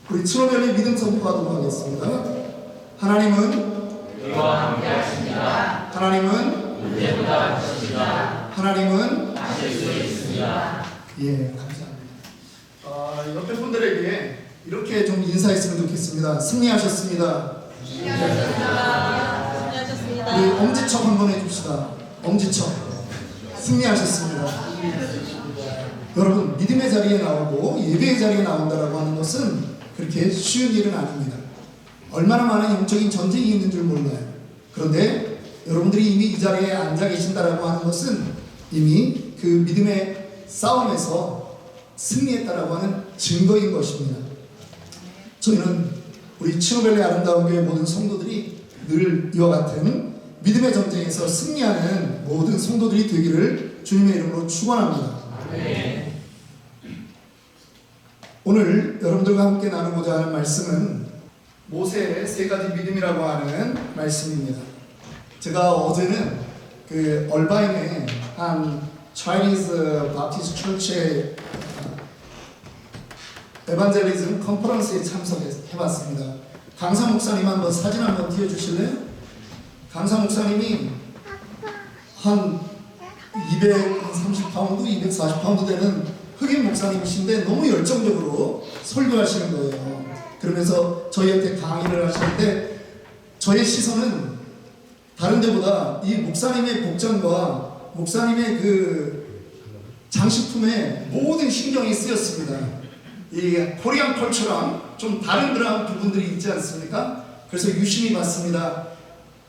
우리 춘호별의 믿음 선포하도록 하겠습니다. 하나님은 우리와 함께 하십니다. 하나님은 문제보다 크십니다. 하나님은 아실 수 있습니다. 예, 감사합니다. 옆에 분들에게 이렇게 좀 인사했으면 좋겠습니다. 승리하셨습니다. 수고하셨습니다. 우리 엄지척 한번 해줍시다. 엄지척. 승리하셨습니다. 여러분, 믿음의 자리에 나오고 예배의 자리에 나온다라고 하는 것은 그렇게 쉬운 일은 아닙니다. 얼마나 많은 영적인 전쟁이 있는 줄 몰라요. 그런데 여러분들이 이미 이 자리에 앉아 계신다라고 하는 것은 이미 그 믿음의 싸움에서 승리했다라고 하는 증거인 것입니다. 저희는 우리 춘호밸리 아름다운 교회 모든 성도들이 늘 이와 같은 믿음의 전쟁에서 승리하는 모든 성도들이 되기를 주님의 이름으로 축원합니다. 네. 오늘 여러분들과 함께 나누고자 하는 말씀은 모세의 세 가지 믿음이라고 하는 말씀입니다. 제가 어제는 그 얼바인의 한 Chinese Baptist Church의 에반젤리즘 컨퍼런스에 참석해봤습니다. 강사 목사님 한번 사진 한번 띄워주실래요? 강사 목사님이 한 230파운드, 240파운드 되는 흑인 목사님이신데 너무 열정적으로 설교하시는 거예요. 그러면서 저희한테 강의를 하시는데 저의 시선은 다른 데보다 이 목사님의 복장과 목사님의 그 장식품에 모든 신경이 쓰였습니다. 이 코리안 컬처랑 좀 다른 그런 부분들이 있지 않습니까? 그래서 유심히 봤습니다.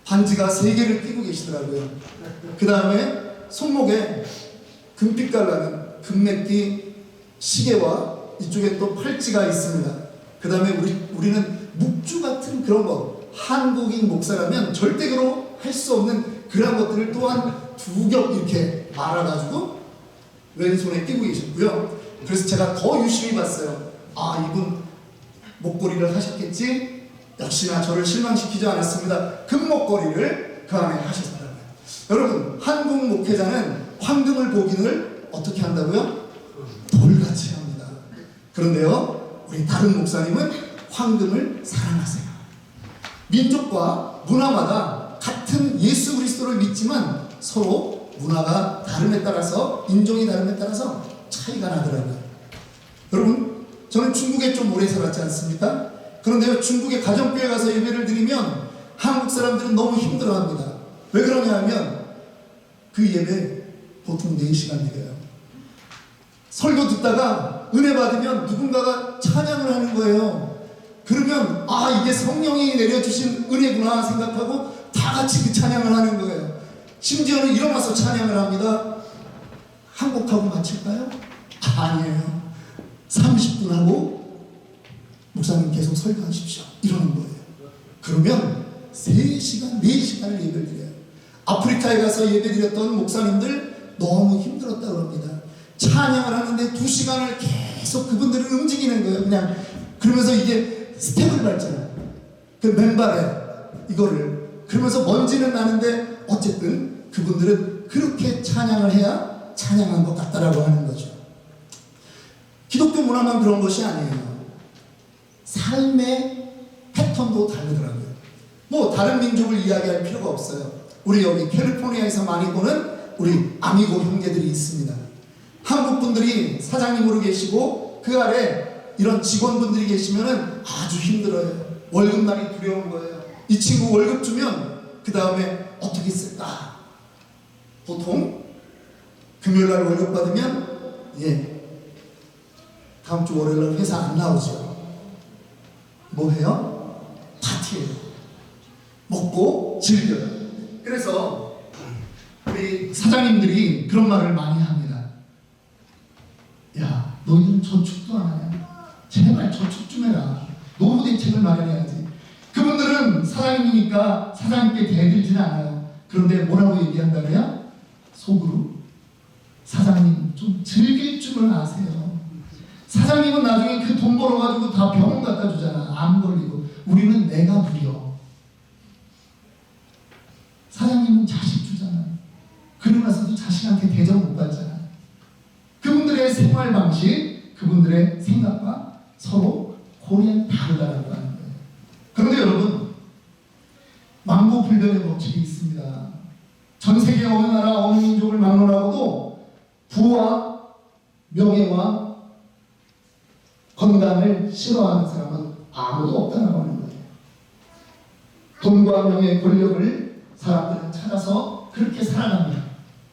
반지가 3개를 끼고 계시더라고요. 그 다음에 손목에 금빛깔 나는 금맥기 시계와 이쪽에 또 팔찌가 있습니다. 그 다음에 우리는 묵주 같은 그런 거, 한국인 목사라면 절대로 할 수 없는 그런 것들을 또한 2겹 이렇게 말아가지고 왼손에 끼고 계셨고요. 그래서 제가 더 유심히 봤어요. 아, 이분 목걸이를 하셨겠지? 역시나 저를 실망시키지 않았습니다. 금목걸이를 그 안에 하셨더라고요. 여러분, 한국 목회자는 황금을 보기를 어떻게 한다고요? 돌같이 합니다. 그런데요, 우리 다른 목사님은 황금을 사랑하세요. 민족과 문화마다 같은 예수 그리스도를 믿지만 서로 문화가 다름에 따라서, 인종이 다름에 따라서 차이가 나더라고요. 여러분, 저는 중국에 좀 오래 살았지 않습니까? 그런데요, 중국의 가정교회 가서 예배를 드리면 한국 사람들은 너무 힘들어합니다. 왜 그러냐 하면 그 예배 보통 4시간 드려요. 설교 듣다가 은혜 받으면 누군가가 찬양을 하는 거예요. 그러면 아, 이게 성령이 내려주신 은혜구나 생각하고 다 같이 그 찬양을 하는 거예요. 심지어는 일어나서 찬양을 합니다. 한 곡하고 마칠까요? 아니에요. 30분 하고 목사님 계속 설교하십시오. 이러는 거예요. 그러면 3시간, 4시간을 예배를 드려요. 아프리카에 가서 예배 드렸던 목사님들 너무 힘들었다고 합니다. 찬양을 하는데 2시간을 계속 그분들은 움직이는 거예요. 그냥 그러면서 이게 스텝을 밟잖아요. 그 맨발에 이거를 그러면서 먼지는 나는데 어쨌든 그분들은 그렇게 찬양을 해야 찬양한 것 같다라고 하는 거죠. 기독교 문화만 그런 것이 아니에요. 삶의 패턴도 다르더라고요. 뭐 다른 민족을 이야기할 필요가 없어요. 우리 여기 캘리포니아에서 많이 보는 우리 아미고 형제들이 있습니다. 한국 분들이 사장님으로 계시고 그 아래 이런 직원분들이 계시면은 아주 힘들어요. 월급날이 두려운 거예요. 이 친구 월급 주면 그 다음에 어떻게 쓸까? 보통 금요일날 월급 받으면 다음 주 월요일날 회사 안 나오죠. 뭐 해요? 파티예요. 먹고 즐겨요. 그래서 우리 사장님들이 그런 말을 많이 합니다. 야, 너희는 저축도 안 하냐? 제발 저축 좀 해라. 노후 대책을 마련해야지. 그분들은 사장님이니까 사장님께 대들지는 않아요. 그런데 뭐라고 얘기한다고요? 속으로 사장님 좀 즐길 줄은 아세요. 사장님은 나중에 그 돈 벌어가지고 다 병원 갖다 주잖아. 암 걸리고. 우리는 내가 누려. 사장님은 자식 주잖아. 그러고 나서도 자식한테 대접 못 받잖아. 그분들의 생활 방식, 그분들의 생각과 서로 우리는 다르다라고 하는 거예요. 그런데 여러분, 만고불변의 법칙이 있습니다. 전 세계 어느 나라 어느 민족을 막론하고도 부와 명예와 건강을 싫어하는 사람은 아무도 없다라고 하는 거예요. 돈과 명예, 권력을 사람들은 찾아서 그렇게 살아갑니다.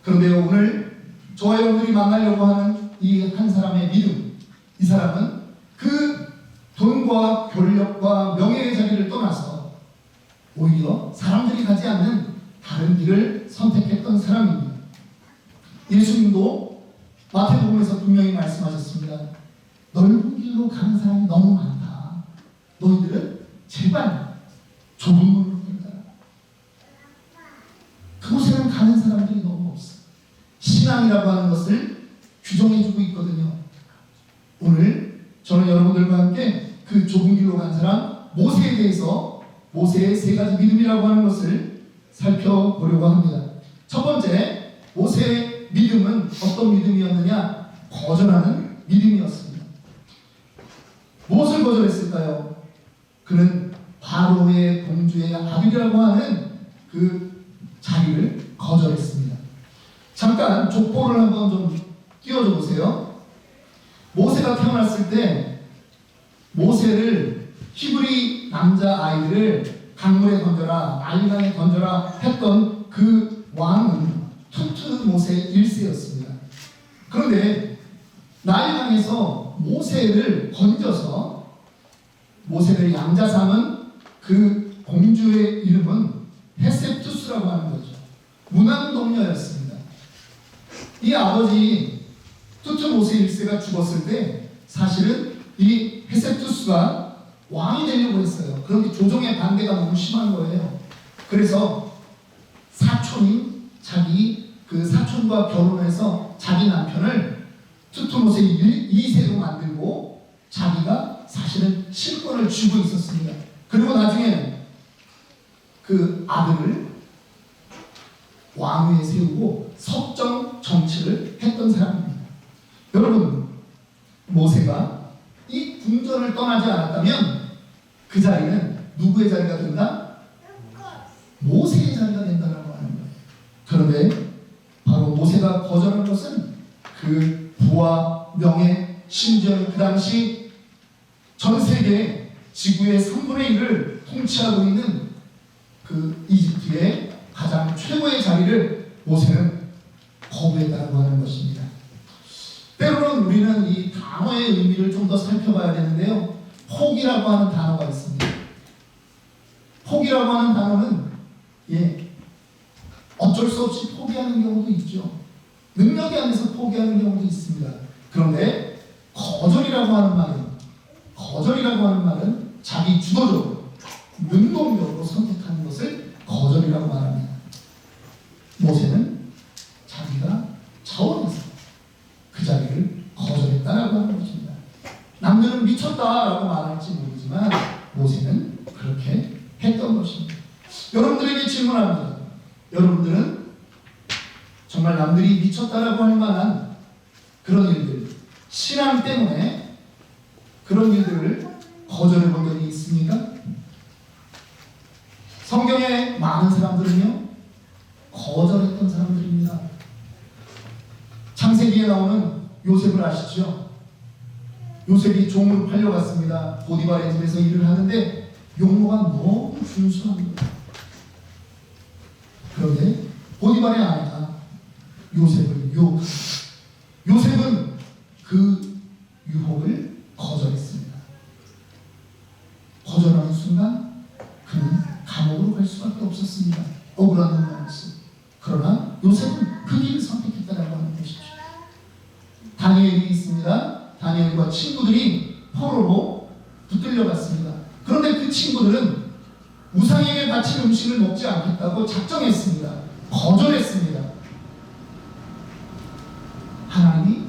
그런데 오늘 저와 여러분들이 만나려고 하는 이 한 사람의 믿음, 이 사람은 그 돈과 권력과 명예의 자리를 떠나서 오히려 사람들이 가지 않는 다른 길을 선택했던 사람입니다. 예수님도 마태복음에서 분명히 말씀하셨습니다. 넓은 길로 가는 사람이 너무 많다. 너희들은 제발 좁은 문으로 간다. 그곳에는 가는 사람들이 너무 없어. 신앙이라고 하는 것을 규정해주고 있거든요. 오늘 저는 여러분들과 함께 그 좁은 길로 간 사람 모세에 대해서 모세의 세 가지 믿음이라고 하는 것을 살펴보려고 합니다. 첫 번째, 모세의 믿음은 어떤 믿음이었느냐? 거절하는 믿음이었습니다. 무엇을 거절했을까요? 그는 바로의 공주의 아들이라고 하는 그 자리를 거절했습니다. 잠깐 족보를 한번 좀 띄워줘 보세요. 모세가 태어났을 때 모세를 히브리 남자 아이들을 강물에 던져라, 나일강에 던져라 했던 그 왕은 투트모세 1세였습니다. 그런데 나일강에서 모세를 건져서 모세를 양자 삼은 그 공주의 이름은 헤셉투스라고 하는 거죠. 무난동녀였습니다. 이 아버지 투트모세 1세가 죽었을 때 사실은 이 헤셉투스가 왕이 되려고 했어요. 그런데 조정의 반대가 너무 심한 거예요. 그래서 사촌인 자기 그 사촌과 결혼해서 자기 남편을 투트모세 2세로 만들고 자기가 사실은 실권을 쥐고 있었습니다. 그리고 나중에 그 아들을 왕위에 세우고 섭정 정치를 했던 사람입니다. 여러분, 모세가 이 궁전을 떠나지 않았다면 그 자리는 누구의 자리가 된다? 모세의 자리가 된다라고 하는 거예요. 그런데 바로 모세가 거절한 것은 그 부와 명예, 심지어는 그 당시 전 세계 지구의 3분의 1을 통치하고 있는 그 이집트의 가장 최고의 자리를 모세는 거부했다고 하는 것입니다. 때로는 우리는 이 단어의 의미를 좀 더 살펴봐야 되는데요. 포기라고 하는 단어가 있습니다. 포기라고 하는 단어는 어쩔 수 없이 포기하는 경우도 있죠. 능력이 안 돼서 포기하는 경우도 있습니다. 그런데 거절이라고 하는 말은 자기 주도적으로 능동적으로 선택하는 것을 거절이라고 말합니다. 모세는 자기가 자원해서 그 자리를 거절했다라고 하는 것입니다. 남들은 미쳤다라고 말할지 모르지만 모세는 그렇게 했던 것입니다. 여러분들에게 질문합니다. 여러분들은 정말 남들이 미쳤다라고 할 만한 그런 일들, 신앙 때문에 그런 일들을 거절해 본 적이 있습니까? 성경에 많은 사람들은요, 거절했던 사람들입니다. 창세기에 나오는 요셉을 아시죠? 요셉이 종으로 팔려갔습니다. 보디발의 집에서 일을 하는데 용모가 너무 준수한 거예요. 그런데 보디발의 아내가 요셉을 유혹합니다. 요셉은 그 유혹을 거절했습니다. 거절하는 순간 그는 감옥으로 갈 수밖에 없었습니다. 억울한 놈이었어요. 그러나 요셉은 그 길을 선택했다라고 하는 것이죠. 다니엘이 있습니다. 다니엘과 친구들이 포로로 붙들려 갔습니다. 그런데 그 친구들은 우상에게 바친 음식을 먹지 않겠다고 작정했습니다. 거절했습니다. 하나님이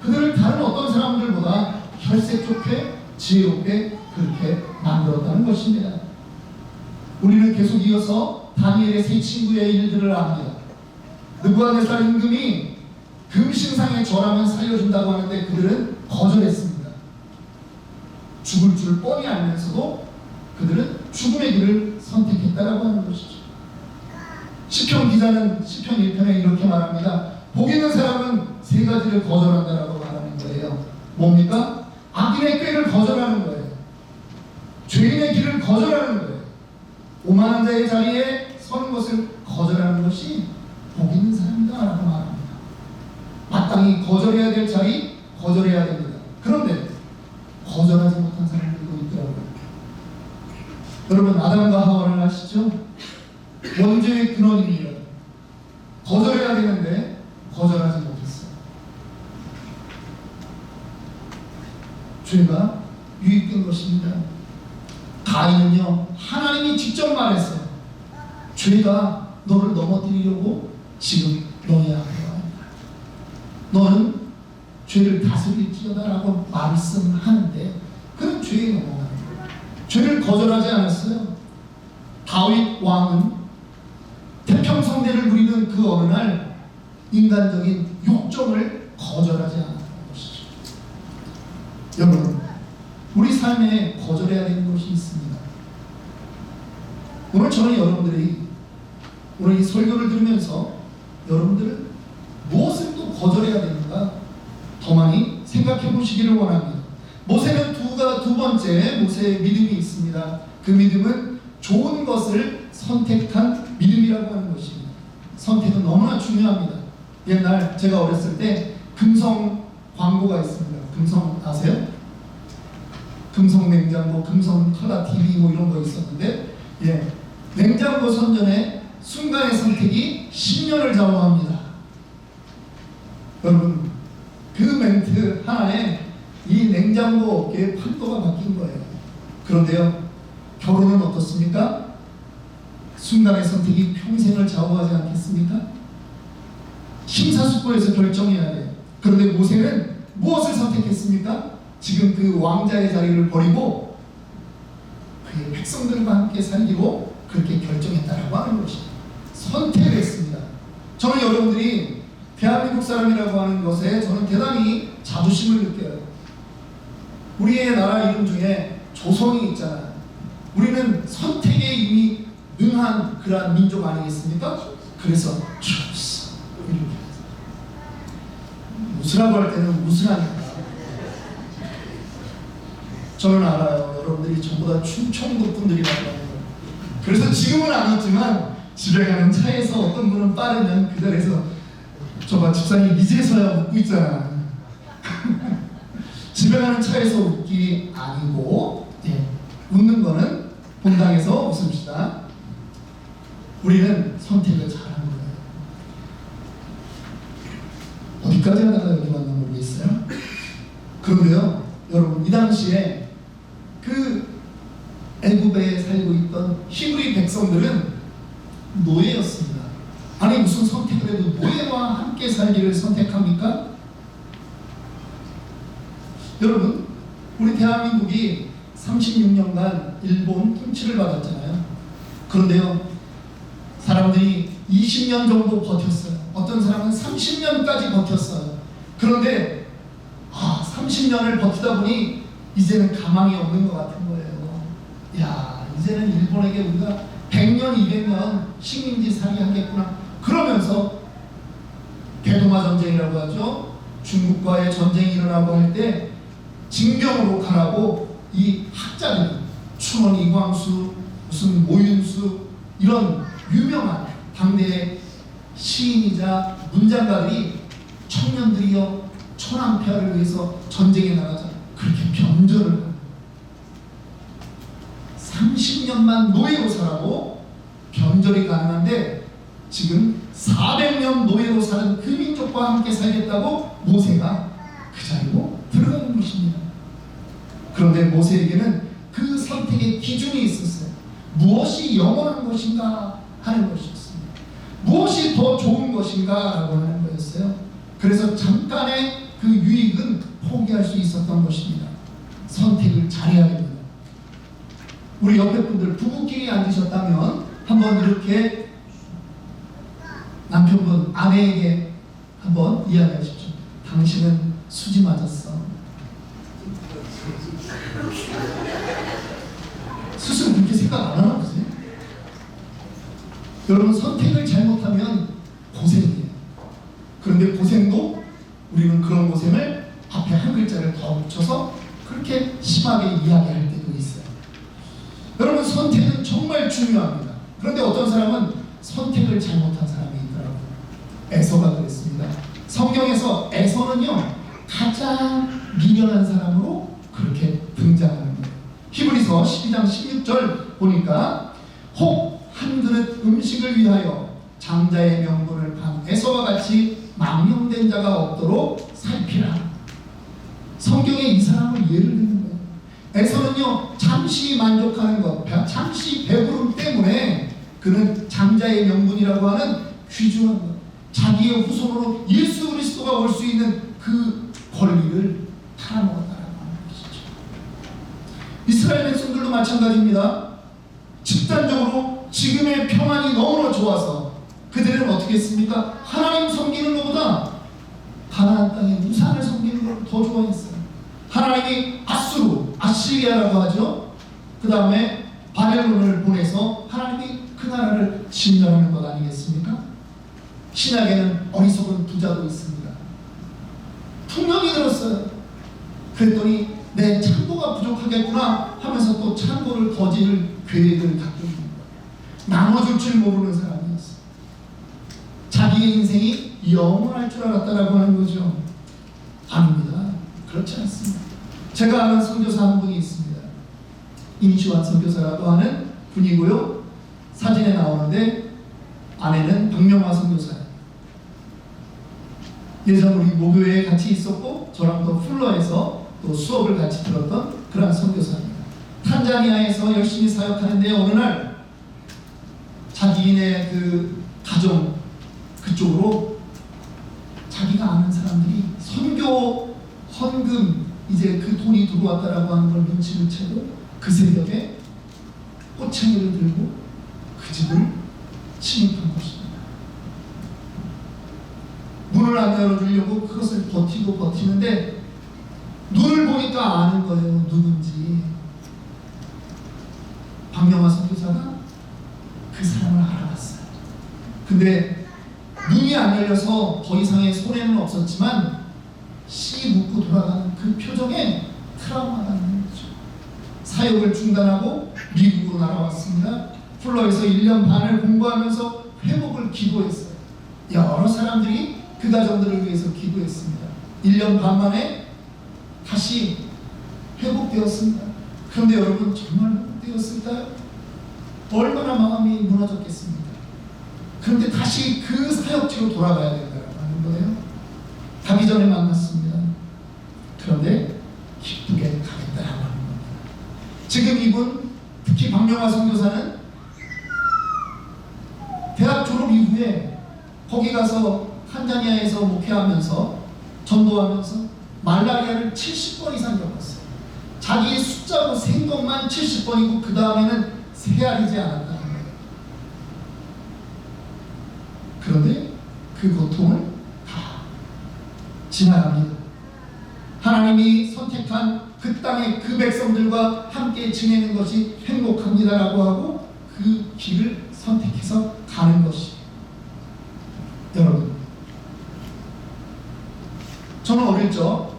그들을 다른 어떤 사람들보다 혈세 좋게 지혜롭게 그렇게 만들었다는 것입니다. 우리는 계속 이어서 다니엘의 세 친구의 일들을 압니다. 느부갓네살 임금이 금신상에 절하면 살려준다고 하는데 그들은 거절했습니다. 죽을 줄 뻔히 알면서도 그들은 죽음의 길을 선택했다라고 하는 것이죠. 시편 기자는 시편 1편에 이렇게 말합니다. 복 있는 사람은 세 가지를 거절한다라고 말하는 거예요. 뭡니까? 악인의 꾀를 거절하는 거예요. 죄인의 길을 거절하는 거예요. 오만한 자의 자리에 서는 것을 거절하는 것이 복 있는 사람이다라고 말합니다. 마땅히 거절해야 될 자리 거절해야 됩니다. 그런데 거절하지 못한 사람들도 있더라고요. 여러분, 아담과 하와를 아시죠? 원죄의 근원입니다. 거절해야 되는데 거절하지 못했어요. 죄가 유입된 것입니다. 가인은요, 하나님이 직접 말했어요. 죄가 너를 넘어뜨리려고 지금 너희 앞에 와 있다. 너는 죄를 다스릴지어다라고 말씀하는데 그는 죄에 넘어가는 거예요. 죄를 거절하지 않았어요. 다윗 왕은 태평성대를 누리는 그 어느 날 인간적인 욕정을 거절하지 않았던 것이죠. 여러분, 우리 삶에 거절해야 되는 것이 있습니다. 오늘 저는 여러분들이 오늘 이 설교를 들으면서 여러분들은 무엇을 또 거절해야 되는가 더 많이 생각해 보시기를 원합니다. 모세는 두 번째 모세의 믿음이 있습니다. 그 믿음은 좋은 것을 선택한 믿음이라고 하는 것입니다. 선택은 너무나 중요합니다. 옛날 제가 어렸을 때 금성 광고가 있습니다. 금성 아세요? 금성 냉장고, 금성 컬러 TV 뭐 이런 거 있었는데, 냉장고 선전에 순간의 선택이 10년을 좌우합니다. 여러분, 그 멘트 하나에 이 냉장고 업계의 판도가 바뀐 거예요. 그런데요, 결혼은 어떻습니까? 순간의 선택이 평생을 좌우하지 않겠습니까? 심사숙고해서 결정해야 돼요. 그런데 모세는 무엇을 선택했습니까? 지금 그 왕자의 자리를 버리고 그의 백성들과 함께 살기로 그렇게 결정했다라고 하는 것이 선택을 했습니다. 저는 여러분들이 대한민국 사람이라고 하는 것에 저는 대단히 자부심을 느껴요. 우리의 나라 이름 중에 조선이 있잖아요. 우리는 선택에 이미 능한 그러한 민족 아니겠습니까? 그래서 조선 이렇게 웃으라고 할 때는 웃으라니까. 저는 알아요. 여러분들이 전부 다 충청도 분들이라고 하는 거예요. 그래서 지금은 안 웃지만 집에 가는 차에서 어떤 분은 빠르면 그 자리에서 저봐 집사님 이제서야 웃고 있잖아. 집에 가는 차에서 웃기 아니고 웃는 거는 본당에서 웃읍시다. 우리는 선택을 잘하는 거예요. 어디까지 하다가 여기 왔나 모르겠어요. 그런데요, 여러분, 이 당시에 그 애굽에 살고 있던 히브리 백성들은 노예였습니다. 아니 무슨 선택을 해도 노예와 함께 살기를 선택합니까? 여러분, 우리 대한민국이 36년간 일본 통치를 받았잖아요. 그런데요, 사람들이 20년 정도 버텼어요. 어떤 사람은 30년까지 버텼어요. 그런데 30년을 버티다 보니 이제는 가망이 없는 것 같은 거예요. 야, 이제는 일본에게 우리가 100년, 200년 식민지 살게 하겠구나. 그러면서 대동아 전쟁이라고 하죠. 중국과의 전쟁이 일어나고 할 때 징병으로 가라고 이 학자들이 춘원 이광수, 무슨 모윤수 이런 유명한 당대의 시인이자 문장가들이 청년들이여 천황폐하를 위해서 전쟁에 나가자 그렇게 변절을 합니다. 30년만 노예로 살아도 변절이 가능한데 지금 400년 노예로 사는 그 민족과 함께 살겠다고 모세가 그 자리로 들어가는 것입니다. 그런데 모세에게는 그 선택의 기준이 있었어요. 무엇이 영원한 것인가 하는 것이었습니다. 무엇이 더 좋은 것인가 라고 하는 거였어요. 그래서 잠깐의 그 유익은 포기할 수 있었던 것입니다. 선택을 잘해야 됩니다. 우리 옆에 분들 부부끼리 앉으셨다면 한번 이렇게 남편분, 아내에게 한번 이야기하십시오. 당신은 수지 맞았어. 생각 안 하나 보세요? 여러분, 선택을 잘못하면 고생이에요. 그런데 고생도 우리는 그런 고생을 앞에 한 글자를 더 붙여서 그렇게 심하게 이야기할 때도 있어요. 여러분, 선택은 정말 중요합니다. 그런데 어떤 사람은 선택을 잘못한 사람이 있더라고요. 에서가 그랬습니다. 성경에서 에서는요, 가장 미련한 사람으로 그렇게 등장하는 거예요. 히브리서 12장 16절 보니까 혹 한 그릇 음식을 위하여 장자의 명분을 판 에서와 같이 망령된 자가 없도록 살피라. 성경에 이 사람을 예를 드는 거예요. 에서는요, 잠시 만족하는 것, 잠시 배부름 때문에 그는 장자의 명분이라고 하는 귀중한 것, 자기의 후손으로 예수 그리스도가 올 수 있는 그 권리를 팔아먹었다라고 하는 것이죠. 이스라엘 백성들도 마찬가지입니다. 집단적으로 지금의 평안이 너무나 좋아서 그들은 어떻게 했습니까? 하나님 섬기는 것보다 가나안 땅의 우상을 섬기는 걸 더 좋아했어요. 하나님이 아시리아라고 하죠. 그 다음에 바벨론을 보내서 하나님이 그 나라를 진멸하는 것 아니겠습니까? 신약에는 어리석은 부자도 있습니다. 풍년이 들었어요. 그랬더니 내 창고가 부족하겠구나 하면서 또 창고를 더 지을 계획을 갖고 있는 거예요. 나눠줄 줄 모르는 사람이었어요. 자기의 인생이 영원할 줄 알았다라고 하는 거죠. 아닙니다. 그렇지 않습니다. 제가 아는 선교사 한 분이 있습니다. 임시완 선교사라고 하는 분이고요. 사진에 나오는데 아내는 박명화 선교사예요. 예전 우리 모교회에 같이 있었고 저랑 또 풀러에서 또 수업을 같이 들었던 그런 선교사입니다. 탄자니아에서 열심히 사역하는데 어느 날 자기네 그 가정 그쪽으로 자기가 아는 사람들이 선교 헌금 이제 그 돈이 들어왔다라고 하는 걸 눈치를 채고 그 새벽에 꼬챙이를 들고 그 집을 침입한 것입니다. 문을 안 열어주려고 그것을 버티고 버티는데 눈을 보니까 아는 거예요. 누군지. 박명화 선교사가 그 사람을 알아봤어요. 근데 눈이 안 열려서 더 이상의 손해는 없었지만 씨 묻고 돌아가는 그 표정에 트라우마가 있는 거죠. 사역을 중단하고 미국으로 날아왔습니다. 플러에서 1년 반을 공부하면서 회복을 기도했어요. 여러 사람들이 그 가정들을 위해서 기도했습니다. 1년 반 만에 다시 회복되었습니다. 그런데 여러분, 정말 회복되었을까요? 얼마나 마음이 무너졌겠습니까? 그런데 다시 그 사역지로 돌아가야 된다고 하는 거예요. 가기 전에 만났습니다. 그런데 기쁘게 가겠다라고 하는 겁니다. 지금 이분, 특히 박명화 선교사는 대학 졸업 이후에 거기 가서 탄자니아에서 목회하면서 전도하면서 말라리아를 70번 이상 겪었어요. 자기의 숫자로 센 것만 70번이고 그 다음에는 세알이지 않았다는 거예요. 그런데 그 고통을 다 지나갑니다. 하나님이 선택한 그 땅의 그 백성들과 함께 지내는 것이 행복합니다라고 하고 그 길을 선택해서 가는 것이. 여러분, 저는 어릴 적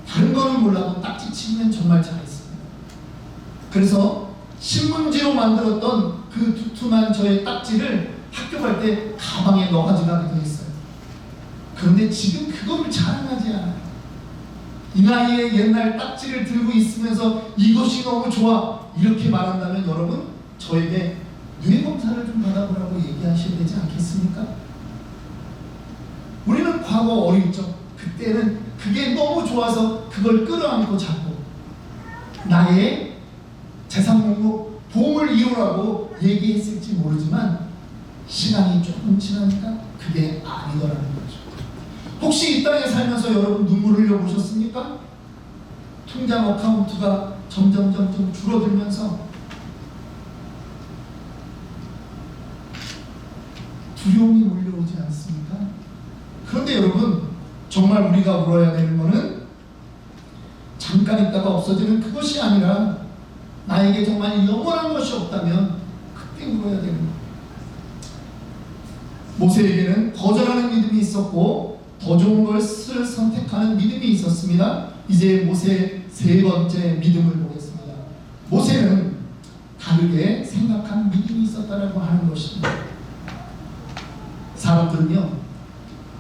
다른 거는 몰라도 딱지치기는 정말 잘했습니다. 그래서 신문지로 만들었던 그 두툼한 저의 딱지를 학교 갈 때 가방에 넣어 가지고 했어요. 그런데 지금 그거를 자랑하지 않아요. 이 나이에 옛날 딱지를 들고 있으면서 이것이 너무 좋아 이렇게 말한다면 여러분, 저에게 뇌검사를 좀 받아보라고 얘기하셔야 되지 않겠습니까? 우리는 과거 어릴 적 그때는 그게 너무 좋아서 그걸 끌어안고 잡고 나의 재산 목록 보험을 이루라고 얘기했을지 모르지만 시간이 조금 지나니까 그게 아니더라는 거죠. 혹시 이 땅에 살면서 여러분 눈물 흘려보셨습니까? 통장 어카운트가 점점 줄어들면서 두려움이 몰려오지 않습니까? 그런데 여러분, 정말 우리가 울어야 되는 것은 잠깐 있다가 없어지는 그것이 아니라 나에게 정말 영원한 것이 없다면 그때 물어야 되는 거예요. 모세에게는 거절하는 믿음이 있었고 더 좋은 것을 선택하는 믿음이 있었습니다. 이제 모세의 세 번째 믿음을 보겠습니다. 모세는 다르게 생각한 믿음이 있었다라고 하는 것입니다. 사람들은요,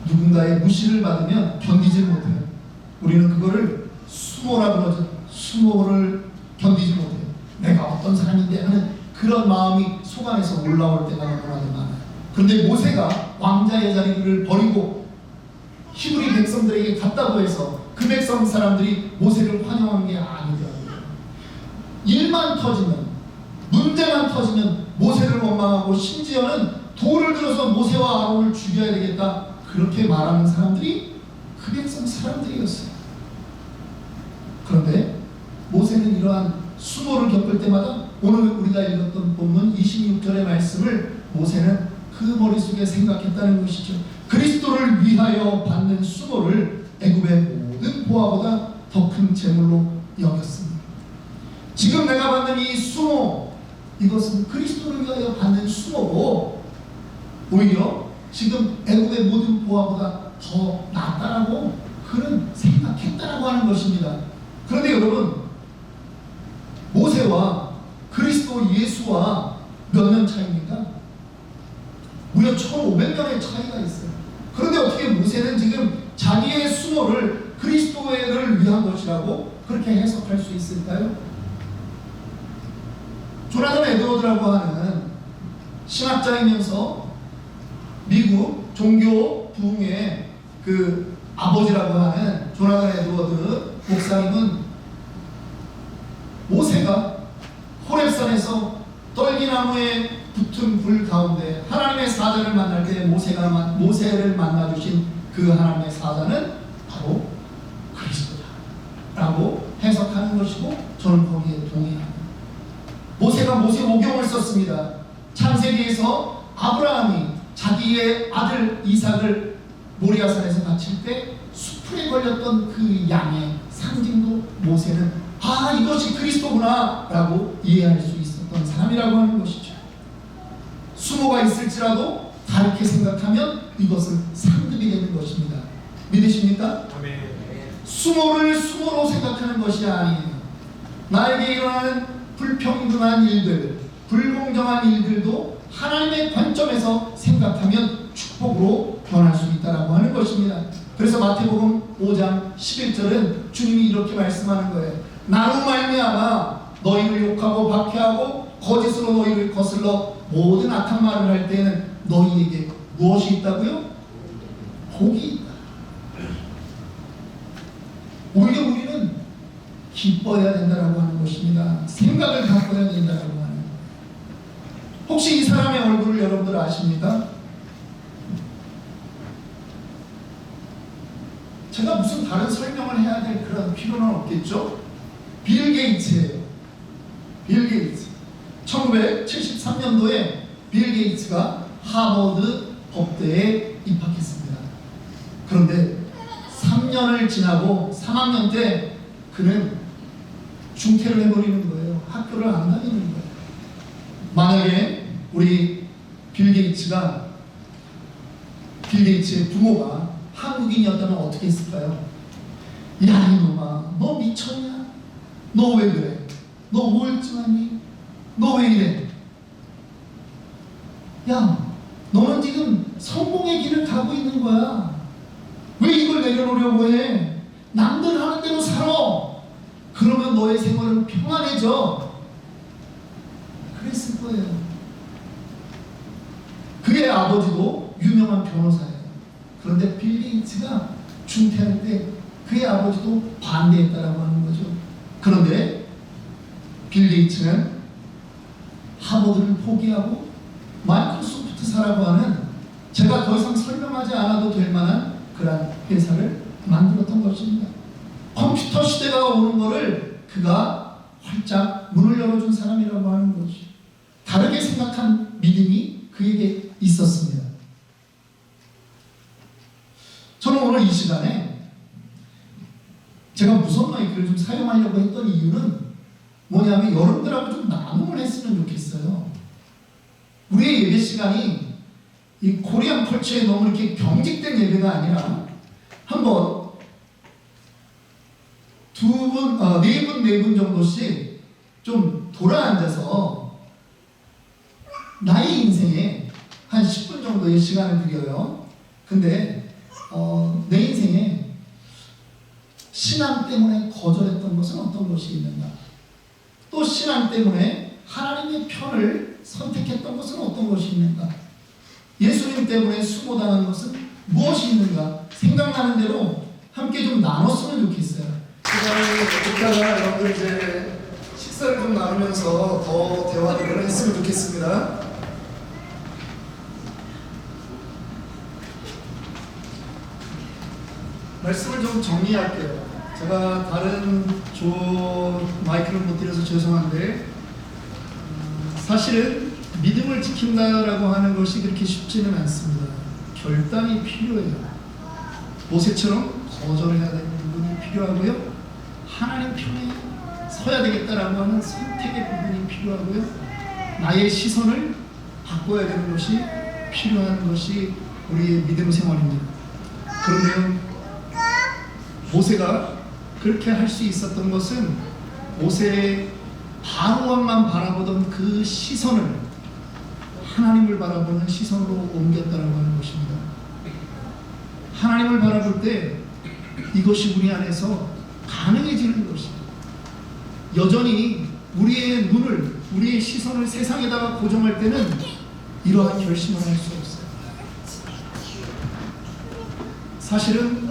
누군가의 무시를 받으면 견디지 못해요. 우리는 그거를 수모라고 그러죠. 수모를 견디지 못해요. 내가 어떤 사람인데 하는 그런 마음이 속 안에서 올라올 때가 너무나도 많아요. 그런데 모세가 왕자의 자리를 버리고 히브리 백성들에게 갔다고 해서 그 백성 사람들이 모세를 환영한 게 아니더라고요. 일만 터지면, 문제만 터지면 모세를 원망하고 심지어는 돌을 들어서 모세와 아론을 죽여야 되겠다, 그렇게 말하는 사람들이 그 백성 사람들이었어요. 그런데 모세는 이러한 수모를 겪을 때마다 오늘 우리가 읽었던 본문 26절의 말씀을 모세는 그 머릿속에 생각했다는 것이죠. 그리스도를 위하여 받는 수모를 애굽의 모든 보화보다 더 큰 재물로 여겼습니다. 지금 내가 받는 이 수모, 이것은 그리스도를 위하여 받는 수모고 오히려 지금 애굽의 모든 보화보다 더 낫다라고 그는 생각했다라고 하는 것입니다. 그런데 여러분, 모세와 그리스도 예수와 몇 년 차이입니까? 무려 1500년의 차이가 있어요. 그런데 어떻게 모세는 지금 자기의 수모를 그리스도를 위한 것이라고 그렇게 해석할 수 있을까요? 조나단 에드워드라고 하는 신학자이면서 미국 종교 부흥의 그 아버지라고 하는 조나단 에드워드 목사님은 모세가 호렙산에서 떨기나무에 붙은 불 가운데 하나님의 사자를 만날 때 모세를 만나 주신 그 하나님의 사자는 바로 그리스도다라고 해석하는 것이고, 저는 거기에 동의합니다. 모세가 모세오경을 썼습니다. 창세기에서 아브라함이 자기의 아들 이삭을 모리아산에서 바칠 때 수풀에 걸렸던 그 양의 상징도 모세는 이것이 그리스도구나 라고 이해할 수 있었던 사람이라고 하는 것이죠. 수모가 있을지라도 다르게 생각하면 이것은 상급이 되는 것입니다. 믿으십니까? 아멘. 수모를 수모로 생각하는 것이 아니에요. 나에게 일어나는 불평등한 일들, 불공정한 일들도 하나님의 관점에서 생각하면 축복으로 변할 수 있다라고 하는 것입니다. 그래서 마태복음 5장 11절은 주님이 이렇게 말씀하는 거예요. 나로 말미암아 너희를 욕하고 박해하고 거짓으로 너희를 거슬러 모든 악한 말을 할 때에는 너희에게 무엇이 있다고요? 복이 있다. 오히려 우리는 기뻐해야 된다라고 하는 것입니다. 생각을 바꿔야 된다라고 하는 거예요. 혹시 이 사람의 얼굴을 여러분들 아십니까? 제가 무슨 다른 설명을 해야 될 그런 필요는 없겠죠? 빌 게이츠예요. 빌 게이츠. 1973년도에 빌 게이츠가 하버드 법대에 입학했습니다. 그런데 3년을 지나고 3학년 때 그는 중퇴를 해버리는 거예요. 학교를 안 다니는 거예요. 만약에 우리 빌 게이츠의 부모가 한국인이었다면 어떻게 했을까요? 야 이놈아, 너 미쳤냐? 너 왜 그래? 너 우울증하니? 너 왜 이래? 야, 너는 지금 성공의 길을 가고 있는 거야. 왜 이걸 내려놓으려고 해? 남들 하는 대로 살아. 그러면 너의 생활은 평안해져. 그랬을 거예요. 그의 아버지도 유명한 변호사예요. 그런데 빌 게이츠가 중퇴할 때 그의 아버지도 반대했다라고 하는 거죠. 그런데 빌 게이츠는 하버드를 포기하고 마이크로소프트사라고 하는, 제가 더 이상 설명하지 않아도 될 만한 그런 회사를 만들었던 것입니다. 컴퓨터 시대가 오는 것을 그가 활짝 문을 열어준 사람이라고 하는 것이, 다르게 생각한 믿음이 그에게 있었습니다. 저는 오늘 이 시간에 제가 무선 마이크를 좀 사용하려고 했던 이유는 뭐냐면 여러분들하고 좀 나눔을 했으면 좋겠어요. 우리의 예배 시간이 이 코리안 컬처에 너무 이렇게 경직된 예배가 아니라 한번 네 분 정도씩 좀 돌아앉아서 나의 인생에 한 10분 정도의 시간을 드려요. 근데 내 인생에 신앙 때문에 거절했던 것은 어떤 것이 있는가? 또 신앙 때문에 하나님의 편을 선택했던 것은 어떤 것이 있는가? 예수님 때문에 수모당한 것은 무엇이 있는가? 생각나는 대로 함께 좀 나눴으면 좋겠어요. 이따가 여러분들 이제 식사를 좀 나누면서 더 대화를 했으면 좋겠습니다. 말씀을 좀 정리할게요. 제가 다른 마이크를 못 드려서 죄송한데 사실은 믿음을 지킨다라고 하는 것이 그렇게 쉽지는 않습니다. 결단이 필요해요. 모세처럼 거절해야 되는 부분이 필요하고요. 하나님 편에 서야 되겠다라고 하는 선택의 부분이 필요하고요. 나의 시선을 바꿔야 되는 것이 필요한 것이 우리의 믿음 생활입니다. 그런데요, 모세가 그렇게 할 수 있었던 것은 모세의 바로왕만 바라보던 그 시선을 하나님을 바라보는 시선으로 옮겼다라고 하는 것입니다. 하나님을 바라볼 때 이것이 우리 안에서 가능해지는 것입니다. 여전히 우리의 눈을, 우리의 시선을 세상에다가 고정할 때는 이러한 결심을 할 수 없어요. 사실은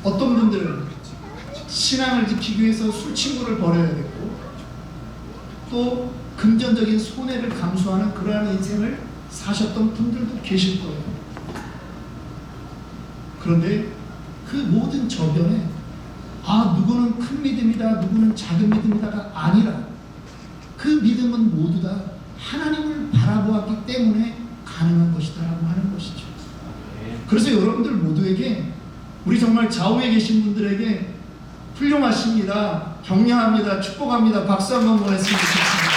어떤 분들은 신앙을 지키기 위해서 술 친구를 버려야 되고 또 금전적인 손해를 감수하는 그러한 인생을 사셨던 분들도 계실 거예요. 그런데 그 모든 저변에 누구는 큰 믿음이다, 누구는 작은 믿음이다가 아니라 그 믿음은 모두 다 하나님을 바라보았기 때문에 가능한 것이다라고 하는 것이죠. 그래서 여러분들 모두에게, 우리 정말 좌우에 계신 분들에게 훌륭하십니다, 격려합니다, 축복합니다, 박수 한번 보냈으면 좋겠습니다.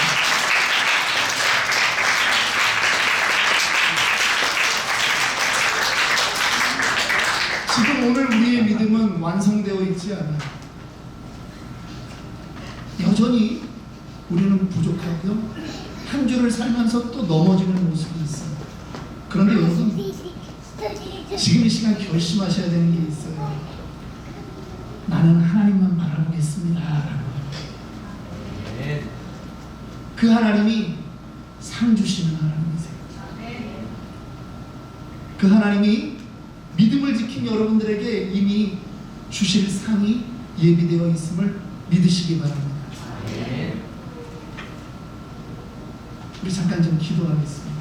지금 오늘 우리의 믿음은 완성되어 있지 않아요. 여전히 우리는 부족하고요. 한 주를 살면서 또 넘어지는 모습이 있어요. 그런데 여러분, 지금 이 시간 결심하셔야 되는 게 있어요. 나는 하나님만 바라보겠습니다. 그 하나님이 상 주시는 하나님이세요. 그 하나님이 믿음을 지킨 여러분들에게 이미 주실 상이 예비되어 있음을 믿으시기 바랍니다. 우리 잠깐 좀 기도하겠습니다.